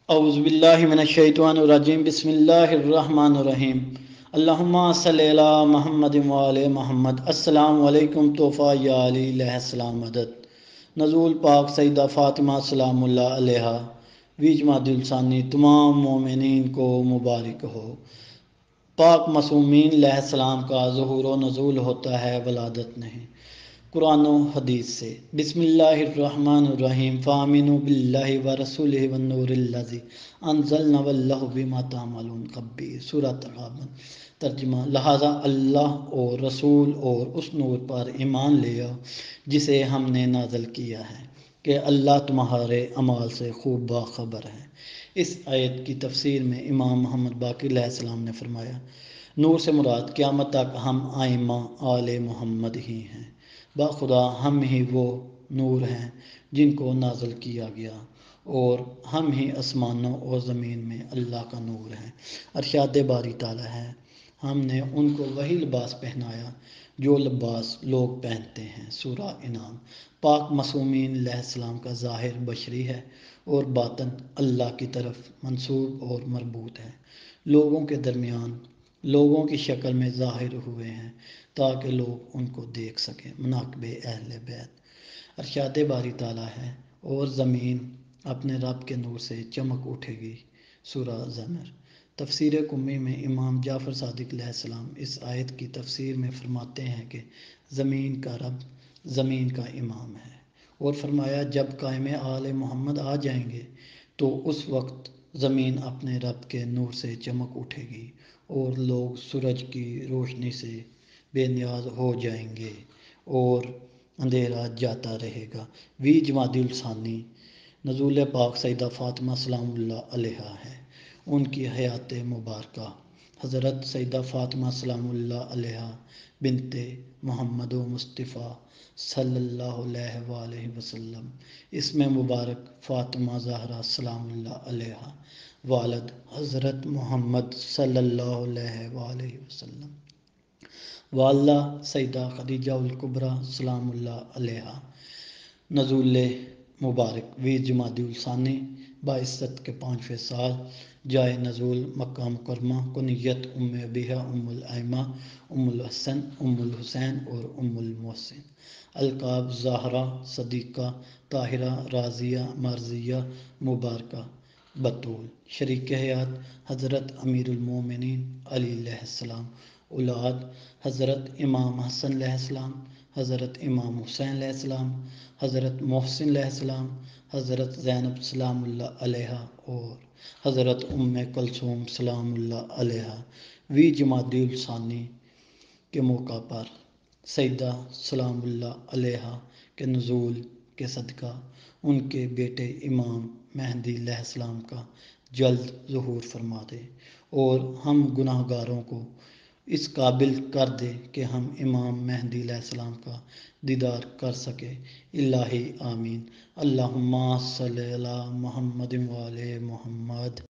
اعوذ باللہ من الشیطان الرجیم بسم اللہ الرحمن الرحیم اللہم صلی علی محمد وآل محمد السلام علیکم تحفہ یا علی علیہ السلام مدد نزول پاک سیدہ فاطمہ سلام اللہ علیہ ویج مادی الثانی تمام مومنین کو مبارک ہو۔ پاک معصومین علیہ السلام کا ظہور و نزول ہوتا ہے، ولادت نہیں۔ قرآن و حدیث سے بسم اللہ الرحمن الرحیم فآمنوا باللہ ورسولہ والنور الذی انزلنا واللہ بما تعملون خبیر۔ سورۃ تغابن۔ ترجمہ: لہذا اللہ اور رسول اور اس نور پر ایمان لے آؤ جسے ہم نے نازل کیا ہے کہ اللہ تمہارے اعمال سے خوب باخبر ہے۔ اس آیت کی تفسیر میں امام محمد باقر علیہ السلام نے فرمایا، نور سے مراد قیامت تک ہم ائمہ آل محمد ہی ہیں۔ باخدا ہم ہی وہ نور ہیں جن کو نازل کیا گیا، اور ہم ہی آسمانوں اور زمین میں اللہ کا نور ہیں۔ ارشاد باری تعالیٰ ہے، ہم نے ان کو وہی لباس پہنایا جو لباس لوگ پہنتے ہیں۔ سورہ انعام۔ پاک معصومین علیہ السلام کا ظاہر بشری ہے اور باطن اللہ کی طرف منسوب اور مربوط ہے۔ لوگوں کے درمیان لوگوں کی شکل میں ظاہر ہوئے ہیں تاکہ لوگ ان کو دیکھ سکیں۔ مناقب اہل بیت۔ ارشاد باری تعالیٰ ہے، اور زمین اپنے رب کے نور سے چمک اٹھے گی۔ سورہ زمر۔ تفسیر قمی میں امام جعفر صادق علیہ السلام اس آیت کی تفسیر میں فرماتے ہیں کہ زمین کا رب زمین کا امام ہے، اور فرمایا جب قائم آل محمد آ جائیں گے تو اس وقت زمین اپنے رب کے نور سے چمک اٹھے گی اور لوگ سورج کی روشنی سے بے نیاز ہو جائیں گے اور اندھیرا جاتا رہے گا۔ وی جمادی الثانی۔ نزول پاک سیدہ فاطمہ سلام اللہ علیہا ہے۔ ان کی حیات مبارکہ۔ حضرت سیدہ فاطمہ سلام اللہ علیہا بنت محمد مصطفیٰ صلی اللہ علیہ وآلہ وسلم۔ اسم مبارک فاطمہ زہرا سلام اللہ علیہا۔ والد حضرت محمد صلی اللہ علیہ وآلہ وسلم۔ والدہ سیدہ خدیجہ الکبریٰ سلام اللہ علیہا۔ نزول مبارک وی جمادی الثانی۔ بعثت کے 5ویں سال۔ جائے نزول مکہ مکرمہ۔ کنیت ام ابیہا ام الائمہ، ام الحسن، ام الحسین اور ام المحسن۔ القاب: زہرا، صدیقہ، طاہرہ، رازیہ، مرضیہ، مبارکہ، بطول۔ شریک حیات: حضرت امیر المومنین علی علیہ السلام۔ اولاد: حضرت امام حسن علیہ السلام، حضرت امام حسین علیہ السلام، حضرت محسن علیہ السلام، حضرت زینب سلام اللہ علیہا اور حضرت ام کلثوم سلام اللہ علیہا۔ وی جمادی الثانی کے موقع پر سیدہ سلام اللہ علیہا کے نزول کے صدقہ ان کے بیٹے امام مہدی علیہ السلام کا جلد ظہور فرما دے، اور ہم گناہ گاروں کو اس قابل کر دے کہ ہم امام مہدی علیہ السلام کا دیدار کر سکیں۔ الہی آمین۔ اللہم صلی علی محمد وآل محمد۔